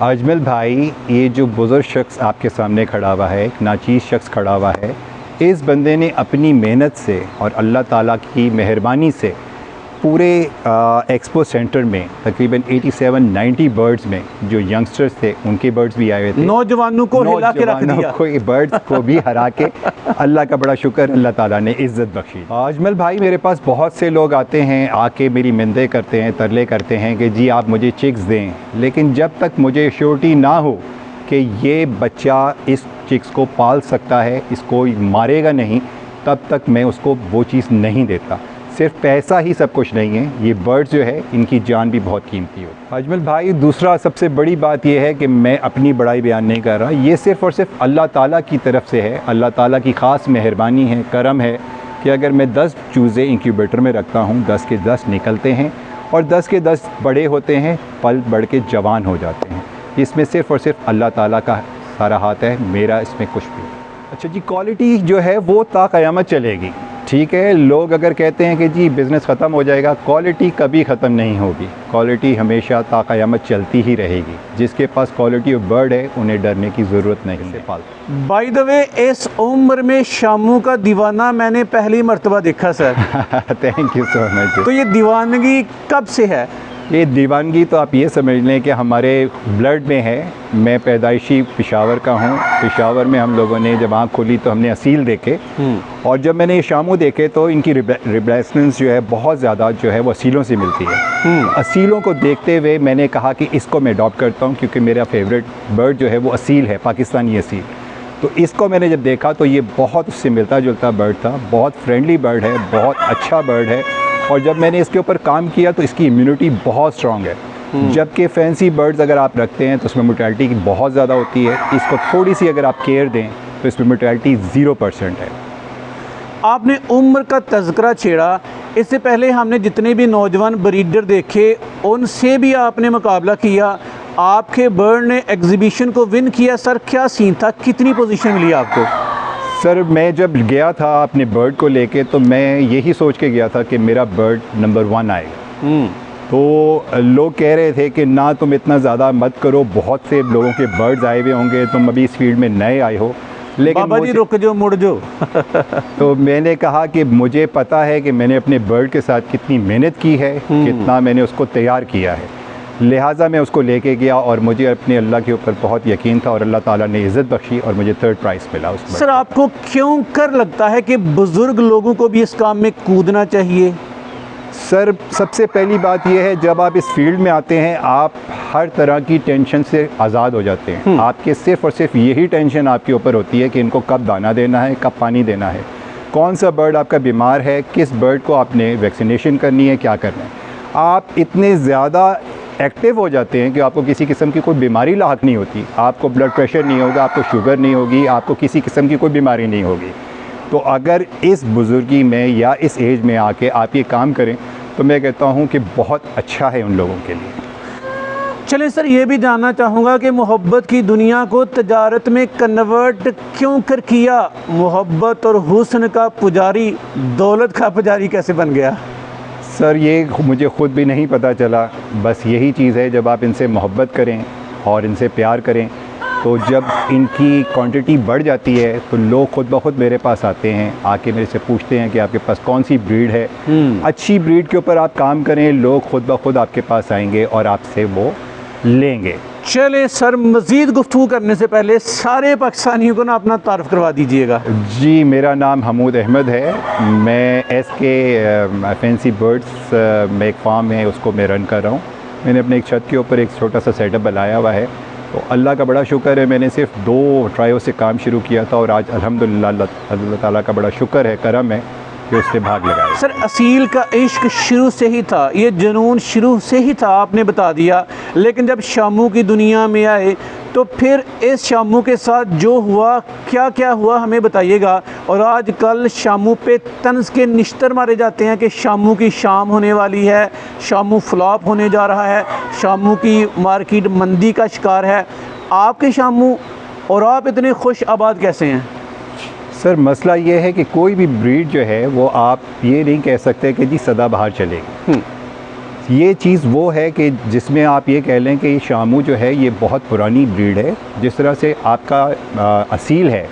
अजमल भाई, ये जो बुज़ुर्ग शख्स आपके सामने खड़ा हुआ है, एक नाचीज़ शख्स खड़ा हुआ है, इस बंदे ने अपनी मेहनत से और अल्लाह ताला की मेहरबानी से पूरे एक्सपो सेंटर में तकरीबन 87-90 बर्ड्स में जो यंगस्टर्स थे उनके बर्ड्स भी आए हुए थे, नौजवानों को हिला के रख दिया, बर्ड्स को भी हरा के अल्लाह का बड़ा शुक्र, अल्लाह ताला ने इज़्ज़त बख्शी। अजमल भाई, मेरे पास बहुत से लोग आते हैं, आके मेरी मिन्नतें करते हैं, तरले करते हैं कि जी आप मुझे चिक्स दें, लेकिन जब तक मुझे श्योरिटी ना हो कि ये बच्चा इस चिक्स को पाल सकता है, इसको मारेगा नहीं, तब तक मैं उसको वो चीज़ नहीं देता। सिर्फ पैसा ही सब कुछ नहीं है, ये बर्ड्स जो है इनकी जान भी बहुत कीमती हो। अजमल भाई, दूसरा सबसे बड़ी बात ये है कि मैं अपनी बड़ाई बयान नहीं कर रहा, ये सिर्फ़ और सिर्फ अल्लाह ताला की तरफ से है, अल्लाह ताला की ख़ास मेहरबानी है, करम है कि अगर मैं 10 चूज़े इंक्यूबेटर में रखता हूँ, 10 के 10 निकलते हैं और 10 के 10 बड़े होते हैं, पल बढ़ के जवान हो जाते हैं। इसमें सिर्फ़ और सिर्फ अल्लाह ताला का सारा हाथ है, मेरा इसमें कुछ भी। अच्छा जी, क्वालिटी जो है वो ता क़यामत चलेगी। ठीक है, लोग अगर कहते हैं कि जी बिज़नेस ख़त्म हो जाएगा, क्वालिटी कभी ख़त्म नहीं होगी, क्वालिटी हमेशा ता क़यामत चलती ही रहेगी। जिसके पास क्वालिटी ऑफ बर्ड है उन्हें डरने की ज़रूरत नहीं है। पाल बाय द वे, इस उम्र में शामू का दीवाना मैंने पहली मर्तबा देखा sir. Thank you so much. तो ये दीवानगी कब से है? ये दीवानगी तो आप ये समझ लें कि हमारे ब्लड में है। मैं पैदाइशी पेशावर का हूँ। पेशावर में हम लोगों ने जब आँख खोली तो हमने असील देखे, और जब मैंने ये शामू देखे तो इनकी रिप्लेसमेंट्स जो है बहुत ज़्यादा जो है वो असीलों से मिलती है। असीलों को देखते हुए मैंने कहा कि इसको मैं अडॉप्ट करता हूँ, क्योंकि मेरा फेवरेट बर्ड जो है वो असील है, पाकिस्तानी असील। तो इसको मैंने जब देखा तो ये बहुत उससे मिलता जुलता बर्ड था, बहुत फ्रेंडली बर्ड है, बहुत अच्छा बर्ड है। और जब मैंने इसके ऊपर काम किया तो इसकी इम्यूनिटी बहुत स्ट्रॉन्ग है। जबकि फैंसी बर्ड्स अगर आप रखते हैं तो उसमें मोर्टेलिटी बहुत ज़्यादा होती है। इसको थोड़ी सी अगर आप केयर दें तो इसमें मोर्टेलिटी 0% है। आपने उम्र का तज़किरा छेड़ा, इससे पहले हमने जितने भी नौजवान ब्रीडर देखे उनसे भी आपने मुकाबला किया, आपके बर्ड ने एग्जीबिशन को विन किया। सर क्या सीन था, कितनी पोजीशन मिली आपको? सर मैं जब गया था अपने बर्ड को लेके तो मैं यही सोच के गया था कि मेरा बर्ड नंबर 1 आएगा। तो लोग कह रहे थे कि ना तुम इतना ज़्यादा मत करो, बहुत से लोगों के बर्ड्स आए हुए होंगे, तुम अभी इस फील्ड में नए आए हो, लेकिन बाबा जी रुक जो, मुड़ जो। तो मैंने कहा कि मुझे पता है कि मैंने अपने बर्ड के साथ कितनी मेहनत की है, कितना मैंने उसको तैयार किया है, लिहाजा मैं उसको लेके गया और मुझे अपने अल्लाह के ऊपर बहुत यकीन था और अल्लाह ताला ने इज़्ज़त बख्शी और मुझे 3rd प्राइज़ मिला उस बर्ड। सर आपको क्यों कर लगता है कि बुज़ुर्ग लोगों को भी इस काम में कूदना चाहिए? सर सबसे पहली बात यह है, जब आप इस फील्ड में आते हैं आप हर तरह की टेंशन से आज़ाद हो जाते हैं। आपके सिर्फ़ और सिर्फ यही टेंशन आपके ऊपर होती है कि इनको कब दाना देना है, कब पानी देना है, कौन सा बर्ड आपका बीमार है, किस बर्ड को आपने वैक्सीनेशन करनी है, क्या करना है। आप इतने ज़्यादा एक्टिव हो जाते हैं कि आपको किसी किस्म की कोई बीमारी लाहक नहीं होती, आपको ब्लड प्रेशर नहीं होगा, आपको शुगर नहीं होगी, आपको किसी किस्म की कोई बीमारी नहीं होगी। तो अगर इस बुज़ुर्गी में या इस एज में आके आप ये काम करें तो मैं कहता हूँ कि बहुत अच्छा है उन लोगों के लिए। चलिए सर, ये भी जानना चाहूँगा कि मोहब्बत की दुनिया को तजारत में कन्वर्ट क्यों कर किया? मोहब्बत और हुस्न का पुजारी दौलत का पुजारी कैसे बन गया? सर ये मुझे ख़ुद भी नहीं पता चला, बस यही चीज़ है, जब आप इनसे मोहब्बत करें और इनसे प्यार करें तो जब इनकी क्वांटिटी बढ़ जाती है तो लोग ख़ुद ब खुद मेरे पास आते हैं, आके मेरे से पूछते हैं कि आपके पास कौन सी ब्रीड है। अच्छी ब्रीड के ऊपर आप काम करें, लोग ख़ुद ब खुद आपके पास आएंगे और आपसे वो लेंगे। चले सर, मज़ीद गुफ्तगू करने से पहले सारे पाकिस्तानियों को ना अपना तारुफ करवा दीजिएगा। जी, मेरा नाम हमूद अहमद है, मैं SK फैंसी बर्ड्स में एक फार्म है उसको मैं रन कर रहा हूँ। मैंने अपने एक छत के ऊपर एक छोटा सा सेटअप बनाया हुआ है, तो अल्लाह का बड़ा शुक्र है, मैंने सिर्फ 2 ट्रायों से काम शुरू किया था और आज अल्हम्दुलिल्लाह अल्लाह ताला का बड़ा शुक्र है, करम है कि उससे भाग लगाया। सर असील का इश्क शुरू से ही था, ये जुनून शुरू से ही था, आपने बता दिया, लेकिन जब शामू की दुनिया में आए तो फिर इस शामू के साथ जो हुआ, क्या क्या हुआ हमें बताइएगा। और आज कल शामू पे तंज के निश्तर मारे जाते हैं कि शामू की शाम होने वाली है, शामू फ्लॉप होने जा रहा है, शामू की मार्केट मंदी का शिकार है। आपके शामू और आप इतने खुश आबाद कैसे हैं? सर मसला ये है कि कोई भी ब्रीड जो है वो आप ये नहीं कह सकते कि जी सदाबहार चलेगी। ये चीज़ वो है कि जिसमें आप ये कह लें कि शामू जो है ये बहुत पुरानी ब्रीड है। जिस तरह से आपका असील है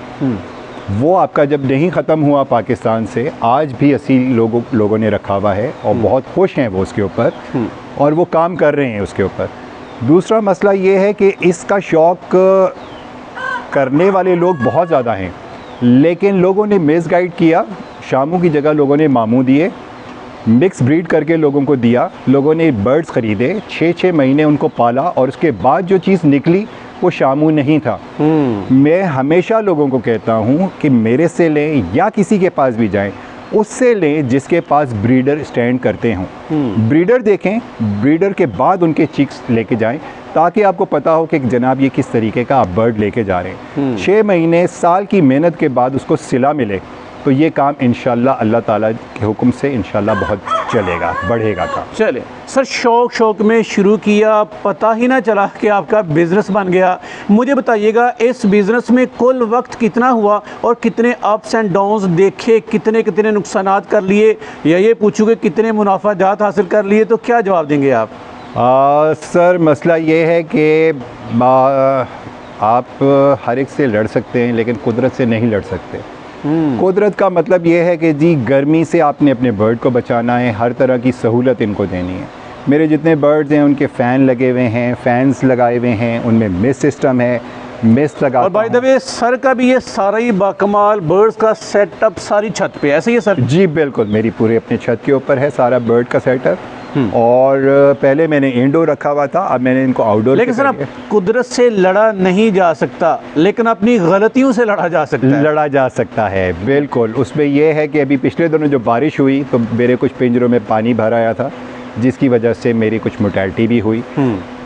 वो आपका जब नहीं ख़त्म हुआ पाकिस्तान से, आज भी असील लोगों ने रखा हुआ है और बहुत खुश हैं वो उसके ऊपर और वो काम कर रहे हैं उसके ऊपर। दूसरा मसला ये है कि इसका शौक़ करने वाले लोग बहुत ज़्यादा हैं, लेकिन लोगों ने मिसगाइड किया। शामू की जगह लोगों ने मामू दिए, मिक्स ब्रीड करके लोगों को दिया। लोगों ने बर्ड्स ख़रीदे, 6-6 महीने उनको पाला और उसके बाद जो चीज़ निकली वो शामू नहीं था। मैं हमेशा लोगों को कहता हूँ कि मेरे से लें या किसी के पास भी जाएं, उससे लें जिसके पास ब्रीडर स्टैंड करते हों। ब्रीडर देखें, ब्रीडर के बाद उनके चिक्स लेके जाएं ताकि आपको पता हो कि जनाब ये किस तरीके का आप बर्ड लेके जा रहे हैं। 6 महीने साल की मेहनत के बाद उसको सिला मिले तो ये काम इंशाल्लाह अल्लाह ताला के हुक्म से इंशाल्लाह बहुत चलेगा, बढ़ेगा काम। चले सर, शौक में शुरू किया, पता ही ना चला कि आपका बिज़नेस बन गया। मुझे बताइएगा इस बिज़नेस में कुल वक्त कितना हुआ और कितने अप्स एंड डाउन्स देखे, कितने नुकसानात कर लिए, या ये पूछूँगे कितने मुनाफाजात हासिल कर लिए, तो क्या जवाब देंगे आप? सर मसला ये है कि आप हर एक से लड़ सकते हैं लेकिन कुदरत से नहीं लड़ सकते। कुदरत का मतलब ये है कि जी गर्मी से आपने अपने बर्ड को बचाना है, हर तरह की सहूलत इनको देनी है। मेरे जितने बर्ड्स हैं उनके फ़ैन लगे हुए हैं, फ़ैन्स लगाए हुए हैं, उनमें मिस्ट सिस्टम है, मिस्ट लगा। और बाय द वे सर का भी ये सारा ही बाकमाल बर्ड्स का सेटअप सारी छत पे ऐसे ही है सर? जी बिल्कुल, मेरी पूरी अपनी छत के ऊपर है सारा बर्ड का सेटअप। और पहले मैंने इंडोर रखा हुआ था, अब मैंने इनको आउटडोर। लेकिन सर, अब कुदरत से लड़ा नहीं जा सकता लेकिन अपनी गलतियों से लड़ा जा सकता है। लड़ा जा सकता है बिल्कुल। उसमें यह है कि अभी पिछले दिनों जो बारिश हुई तो मेरे कुछ पिंजरों में पानी भर आया था जिसकी वजह से मेरी कुछ मोर्टेलिटी भी हुई।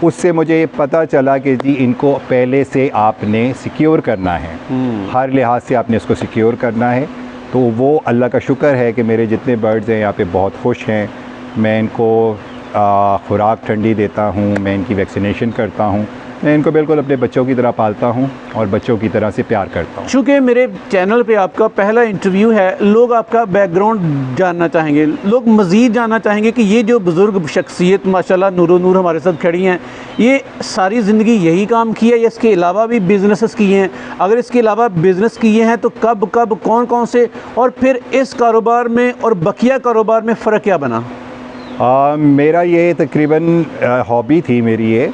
उससे मुझे पता चला कि जी इनको पहले से आपने सिक्योर करना है, हर लिहाज से आपने इसको सिक्योर करना है। तो वो अल्लाह का शुक्र है कि मेरे जितने बर्ड्स हैं यहाँ पे बहुत खुश हैं। मैं इनको खुराक ठंडी देता हूँ, मैं इनकी वैक्सीनेशन करता हूँ, मैं इनको बिल्कुल अपने बच्चों की तरह पालता हूँ और बच्चों की तरह से प्यार करता हूँ। चूँकि मेरे चैनल पे आपका पहला इंटरव्यू है, लोग आपका बैकग्राउंड जानना चाहेंगे, लोग मज़ीद जानना चाहेंगे कि ये जो बुज़ुर्ग शख्सियत माशाल्लाह नूरो नूर हमारे साथ खड़ी हैं, ये सारी ज़िंदगी यही काम किया या इसके अलावा भी बिज़नेस किए हैं? अगर इसके अलावा बिज़नेस किए हैं तो कब कब कौन कौन से, और फिर इस कारोबार में और बकिया कारोबार में फ़र्क क्या बना? मेरा ये तकरीबन हॉबी थी मेरी, ये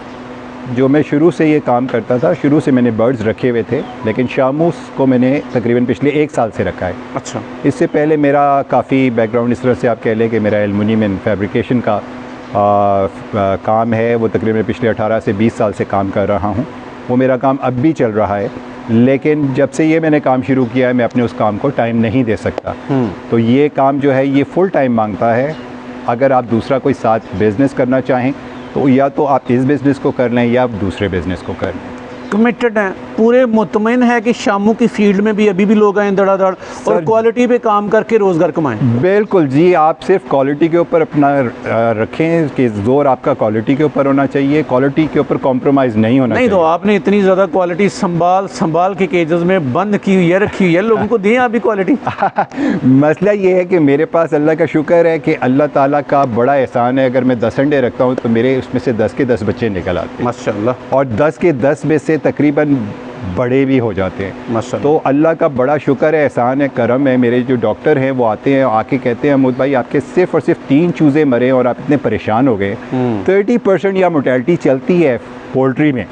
जो मैं शुरू से ये काम करता था। शुरू से मैंने बर्ड्स रखे हुए थे लेकिन शामूस को मैंने तकरीबन पिछले 1 साल से रखा है। अच्छा। इससे पहले मेरा काफ़ी बैकग्राउंड इस तरह से आप कह लें कि मेरा एल्युमिनियम एंड फैब्रिकेशन का काम है, वो तकरीबन पिछले 18 से 20 साल से काम कर रहा हूँ। वो मेरा काम अब भी चल रहा है, लेकिन जब से ये मैंने काम शुरू किया है मैं अपने उस काम को टाइम नहीं दे सकता। तो ये काम जो है ये फुल टाइम मांगता है। अगर आप दूसरा कोई साथ बिज़नेस करना चाहें तो या तो आप इस बिज़नेस को कर लें या आप दूसरे बिज़नेस को कर लें। कमिटेड हैं, पूरे मुतमिन है कि शामू की फील्ड में भी अभी भी लोग आएँ धड़ाधड़ और क्वालिटी पे काम करके रोज़गार कमाएं? बिल्कुल जी, आप सिर्फ क्वालिटी के ऊपर अपना रखें कि जोर आपका क्वालिटी के ऊपर होना चाहिए, क्वालिटी के ऊपर कॉम्प्रोमाइज़ नहीं होना चाहिए। तो आपने इतनी ज़्यादा क्वालिटी संभाल के केजेस में बंद की हुई है, रखी हुई है, लोगों को दें आप भी क्वालिटी। मसला ये है कि मेरे पास अल्लाह का शुक्र है कि अल्लाह ताला का बड़ा एहसान है। अगर मैं 10 अंडे रखता हूँ तो मेरे उसमें से 10 के 10 बच्चे निकल आते हैं माशाल्लाह, और 10 के 10 में से तकरीबन बड़े भी हो जाते हैं माशाल्लाह। तो अल्लाह का बड़ा शुक्र है, एहसान है, करम है। मेरे जो डॉक्टर हैं वो आते हैं, आके कहते हैं अमूद भाई आपके सिर्फ और सिर्फ 3 चूज़े मरे और आप इतने परेशान हो गए। 30% या मोर्टेलिटी चलती है पोल्ट्री में,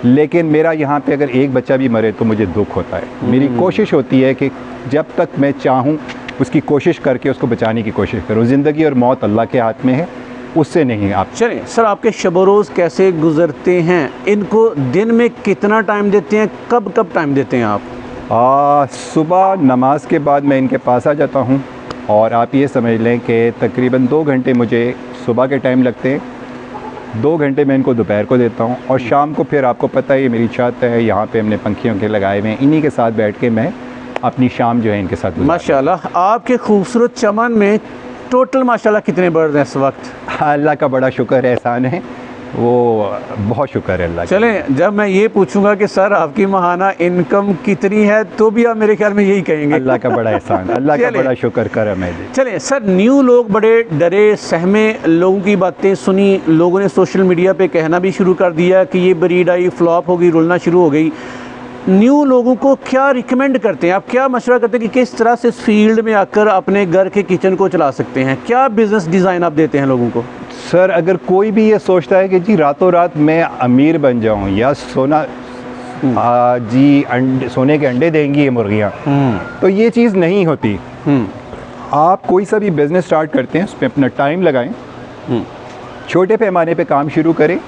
लेकिन मेरा यहाँ पे अगर एक बच्चा भी मरे तो मुझे दुख होता है। मेरी कोशिश होती है कि जब तक मैं चाहूँ उसकी कोशिश करके उसको बचाने की कोशिश करूँ। ज़िंदगी और मौत अल्लाह के हाथ में है, उससे नहीं आप। चलिए सर, आपके शब रोज़ कैसे गुजरते हैं? इनको दिन में कितना टाइम देते हैं, कब कब टाइम देते हैं आप? सुबह नमाज के बाद मैं इनके पास आ जाता हूँ और आप ये समझ लें कि तकरीबन 2 घंटे मुझे सुबह के टाइम लगते हैं, 2 घंटे मैं इनको दोपहर को देता हूँ और शाम को फिर आपको पता है ये मेरी छत है, यहाँ पे हमने पंखियों के लगाए हुए हैं, इन्हीं के साथ बैठ के मैं अपनी शाम जो है इनके साथ। माशाल्लाह, आपके खूबसूरत चमन में टोटल माशाल्लाह कितने बर्ड हैं इस वक्त? अल्लाह का बड़ा शुक्र है, एहसान है। वो बहुत शुक्र है अल्लाह का। चलें, जब मैं ये पूछूंगा कि सर आपकी माहाना इनकम कितनी है तो भी आप मेरे ख्याल में यही कहेंगे। अल्लाह का बड़ा एहसान, अल्लाह का बड़ा शुक्र करम है जी। चलें सर, न्यू लोग बड़े डरे सहमे, लोगों की बातें सुनी, लोगों ने सोशल मीडिया पे कहना भी शुरू कर दिया कि ये ब्रीड आई फ्लॉप हो गई, रुलना शुरू हो गई। न्यू लोगों को क्या रिकमेंड करते हैं आप, क्या मशवरा करते हैं कि किस तरह से इस फील्ड में आकर अपने घर के किचन को चला सकते हैं? क्या बिज़नेस डिज़ाइन आप देते हैं लोगों को? सर, अगर कोई भी ये सोचता है कि जी रातों रात मैं अमीर बन जाऊं या सोना सोने के अंडे देंगी ये मुर्गियाँ, तो ये चीज़ नहीं होती। आप कोई सा भी बिज़नेस स्टार्ट करते हैं उसमें अपना टाइम लगाएं, छोटे पैमाने पे काम शुरू करें,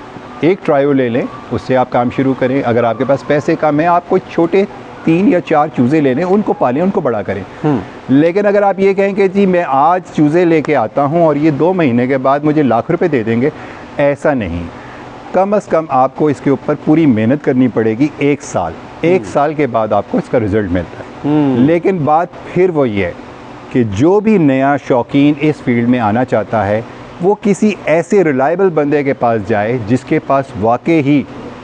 एक ट्रायल ले लें, उससे आप काम शुरू करें। अगर आपके पास पैसे कम हैं, आप कोई छोटे 3 या 4 चूज़े ले लें, उनको पालें, उनको बड़ा करें। लेकिन अगर आप ये कहें कि जी मैं आज चूज़े लेके आता हूँ और ये 2 महीने के बाद मुझे लाख रुपए दे देंगे, ऐसा नहीं। कम से कम आपको इसके ऊपर पूरी मेहनत करनी पड़ेगी। 1 साल के बाद आपको इसका रिज़ल्ट मिलता है। लेकिन बात फिर वही है कि जो भी नया शौकीन इस फील्ड में आना चाहता है, वो किसी ऐसे रिलायबल बंदे के पास जाए जिसके पास वाकई ही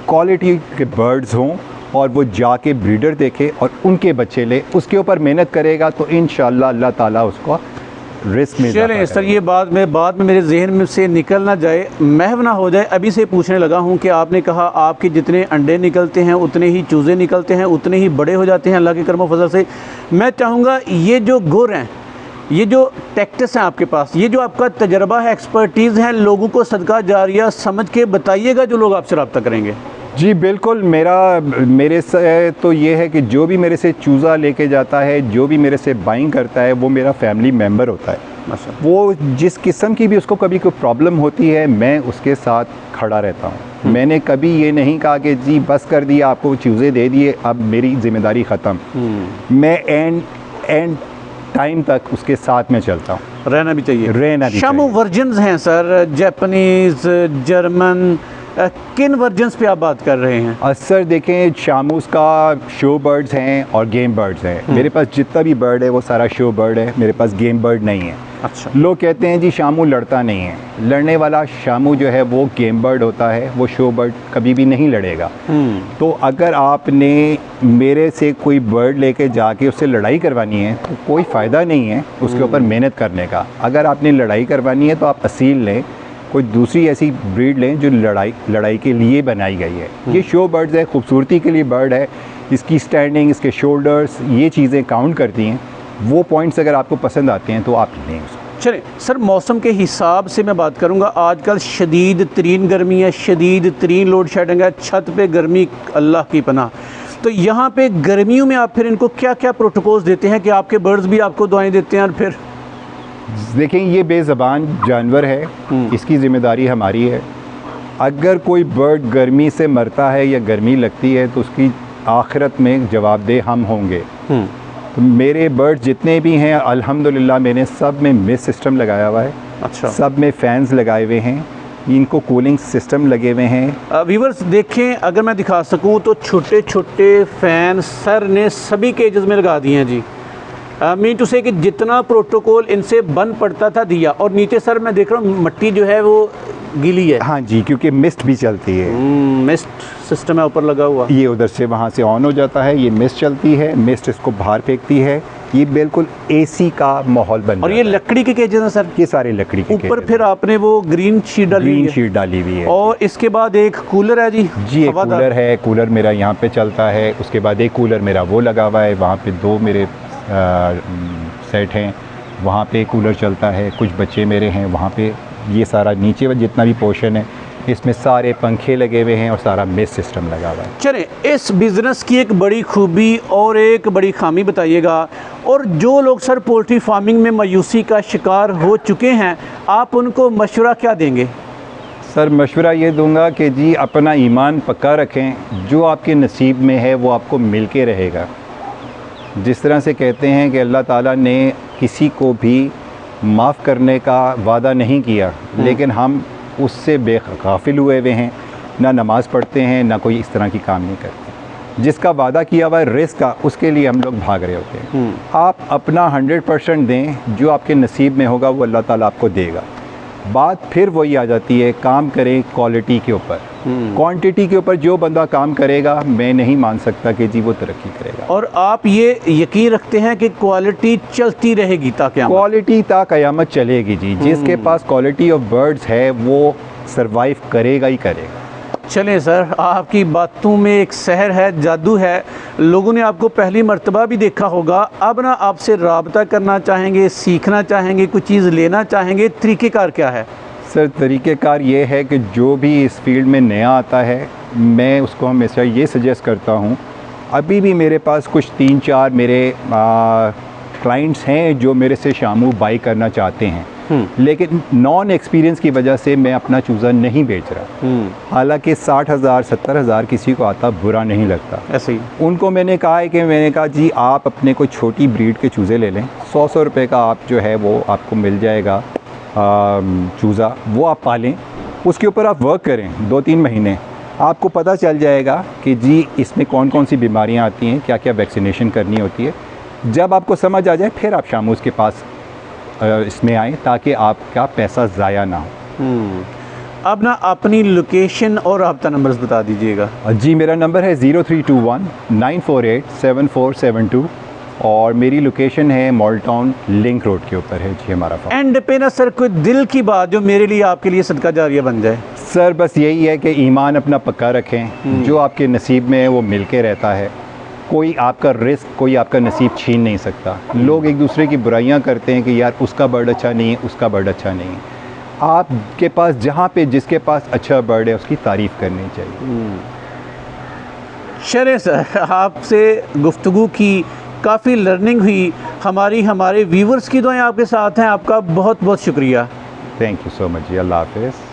क्वालिटी के बर्ड्स हों और वो जाके ब्रीडर देखे और उनके बच्चे ले, उसके ऊपर मेहनत करेगा तो इंशाअल्लाह अल्लाह ताला उसको रिस्क में। चलें सर, ये बात बाद में मेरे जहन में से निकल ना जाए, महव ना हो जाए, अभी से पूछने लगा हूँ कि आपने कहा आपके जितने अंडे निकलते हैं उतने ही चूज़े निकलते हैं, उतने ही बड़े हो जाते हैं अल्लाह के करम फजल से। मैं चाहूँगा ये जो गुर हैं, ये जो टैक्टिस हैं आपके पास, ये जो आपका तजर्बा है, एक्सपर्टीज़ है, लोगों को सदका जारिया समझ के बताइएगा जो लोग आपसे रब्ता करेंगे। जी बिल्कुल, मेरे से तो ये है कि जो भी मेरे से चूज़ा लेके जाता है, जो भी मेरे से बाइंग करता है, वो मेरा फैमिली मेम्बर होता है। वो जिस किस्म की भी उसको कभी कोई प्रॉब्लम होती है, मैं उसके साथ खड़ा रहता हूँ। मैंने कभी ये नहीं कहा कि जी बस कर दिया, आपको चूज़े दे दिए, अब मेरी ज़िम्मेदारी ख़त्म। मैं एंड टाइम तक उसके साथ में चलता हूँ। रहना भी चाहिए। शामू चाहिए। वर्जन्स हैं सर, जापानीज़, जर्मन, किन वर्जन्स पे आप बात कर रहे हैं? सर देखें, शामूस का शो बर्ड्स हैं और गेम बर्ड्स हैं। मेरे पास जितना भी बर्ड है वो सारा शो बर्ड है, मेरे पास गेम बर्ड नहीं है। अच्छा। लोग कहते हैं जी शामू लड़ता नहीं है। लड़ने वाला शामू जो है वो गेम बर्ड होता है, वो शो बर्ड कभी भी नहीं लड़ेगा। तो अगर आपने मेरे से कोई बर्ड लेके जाके उससे लड़ाई करवानी है तो कोई फ़ायदा नहीं है उसके ऊपर मेहनत करने का। अगर आपने लड़ाई करवानी है तो आप असील लें, कोई दूसरी ऐसी ब्रीड लें जो लड़ाई के लिए बनाई गई है। ये शो बर्ड्स है, खूबसूरती के लिए बर्ड है, इसकी स्टैंडिंग, इसके शोल्डर्स, ये चीज़ें काउंट करती हैं। वो पॉइंट्स अगर आपको पसंद आते हैं तो आप लें उसको। चलें सर, मौसम के हिसाब से मैं बात करूंगा। आजकल शदीद तरीन गर्मी है, शदीद तरीन लोड शेडिंग है, छत पे गर्मी अल्लाह की पनाह। तो यहाँ पे गर्मियों में आप फिर इनको क्या क्या प्रोटोकॉल्स देते हैं कि आपके बर्ड्स भी आपको दुआएं देते हैं? और फिर देखें, ये बेज़बान जानवर है, इसकी ज़िम्मेदारी हमारी है। अगर कोई बर्ड गर्मी से मरता है या गर्मी लगती है तो उसकी आखिरत में जवाबदेह हम होंगे। तो मेरे बर्ड जितने भी हैं अल्हम्दुलिल्लाह मैंने सब में मिस्ट सिस्टम लगाया हुआ है। अच्छा। सब में फ़ैन्स लगाए हुए हैं, इनको कूलिंग सिस्टम लगे हुए हैं। व्यूवर्स देखें, अगर मैं दिखा सकूं तो छोटे छोटे फ़ैन सर ने सभी केजेस में लगा दिए हैं जी। मीन टू से कि जितना प्रोटोकॉल इनसे बन पड़ता था दिया। और नीचे सर मैं देख रहा हूँ मट्टी जो है वो गीली है। हाँ जी, क्योंकि मिस्ट भी चलती है। मिस्ट सिस्टम है ऊपर लगा हुआ, ये उधर से वहाँ से ऑन हो जाता है, ये मिस्ट चलती है, मिस्ट इसको बाहर फेंकती है, ये बिल्कुल एसी का माहौल बन और ये लकड़ी के केजेस हैं सर? ये सारे लकड़ी के ऊपर फिर आपने वो ग्रीन शीट डाली हुई है। और इसके बाद एक कूलर है जी। एक कूलर है, कूलर मेरा यहाँ पे चलता है। उसके बाद एक कूलर मेरा वो लगा हुआ है, वहाँ पे 2 मेरे सेट हैं, वहाँ पे कूलर चलता है। कुछ बच्चे मेरे हैं वहाँ पे, ये सारा नीचे जितना भी पोर्शन है इसमें सारे पंखे लगे हुए हैं और सारा मिस्ट सिस्टम लगा हुआ है। चलें, इस बिज़नेस की एक बड़ी खूबी और एक बड़ी खामी बताइएगा। और जो लोग सर पोल्ट्री फार्मिंग में मायूसी का शिकार हो चुके हैं, आप उनको मशवरा क्या देंगे? सर मशवरा ये दूंगा कि जी अपना ईमान पक्का रखें, जो आपके नसीब में है वो आपको मिल के रहेगा। जिस तरह से कहते हैं कि अल्लाह ताला ने किसी को भी माफ़ करने का वादा नहीं किया, लेकिन हम उससे बेगाफिल हुए हुए हैं, ना नमाज़ पढ़ते हैं, ना कोई इस तरह की काम नहीं करते। जिसका वादा किया हुआ है रिस्क का, उसके लिए हम लोग भाग रहे होते हैं। आप अपना 100% दें, जो आपके नसीब में होगा वो अल्लाह ताला आपको देगा। बात फिर वही आ जाती है, काम करें क्वालिटी के ऊपर, क्वांटिटी के ऊपर जो बंदा काम करेगा मैं नहीं मान सकता कि जी वो तरक्की करेगा। और आप ये यकीन रखते हैं कि क्वालिटी चलती रहेगी ताकि क्वालिटी ता क़यामत चलेगी जी। जिसके पास क्वालिटी ऑफ बर्ड्स है वो सरवाइव करेगा ही करेगा। चलें सर, आपकी बातों में एक सहर है, जादू है। लोगों ने आपको पहली मर्तबा भी देखा होगा, अब ना आपसे राबता करना चाहेंगे, सीखना चाहेंगे, कुछ चीज़ लेना चाहेंगे, तरीक़ेकार क्या है? सर तरीक़ेकार ये है कि जो भी इस फील्ड में नया आता है मैं उसको हमेशा ये सजेस्ट करता हूँ, अभी भी मेरे पास कुछ 3-4 मेरे क्लाइंट्स हैं जो मेरे से शामू बाई करना चाहते हैं, लेकिन नॉन एक्सपीरियंस की वजह से मैं अपना चूज़ा नहीं बेच रहा। हालांकि 60,000 70,000 किसी को आता बुरा नहीं लगता। ऐसे ही उनको मैंने कहा है कि मैंने कहा जी आप अपने कोई छोटी ब्रीड के चूज़े ले लें, 100 रुपये का आप जो है वो आपको मिल जाएगा चूज़ा, वो आप पालें, उसके ऊपर आप वर्क करें 2-3 महीने, आपको पता चल जाएगा कि जी इसमें कौन कौन सी बीमारियां आती हैं, क्या क्या वैक्सीनेशन करनी होती है। जब आपको समझ आ जाए फिर आप शामूज़ के पास इसमें आएँ ताकि आपका पैसा ज़ाया ना हो। अब ना अपनी लोकेशन और रब्ता नंबर्स बता दीजिएगा। जी मेरा नंबर है 0321 948 7472 और मेरी लोकेशन है मॉल टाउन लिंक रोड के ऊपर है जी हमारा फार्म। एंड पे ना सर कोई दिल की बात जो मेरे लिए आपके लिए सदका जारिया बन जाए। सर बस यही है कि ईमान अपना पक्का रखें, जो आपके नसीब में है वो मिल के रहता है, कोई आपका रिस्क, कोई आपका नसीब छीन नहीं सकता। लोग एक दूसरे की बुराइयां करते हैं कि यार उसका बर्ड अच्छा नहीं है, उसका बर्ड अच्छा नहीं है। आपके पास जहाँ पे जिसके पास अच्छा बर्ड है उसकी तारीफ़ करनी चाहिए। शरे सर आपसे गुफ्तगू की काफ़ी लर्निंग हुई, हमारे व्यूवर्स की दुआएं आपके साथ हैं। आपका बहुत बहुत शुक्रिया। थैंक यू सो मच जी। अल्लाह हाफ़िज़।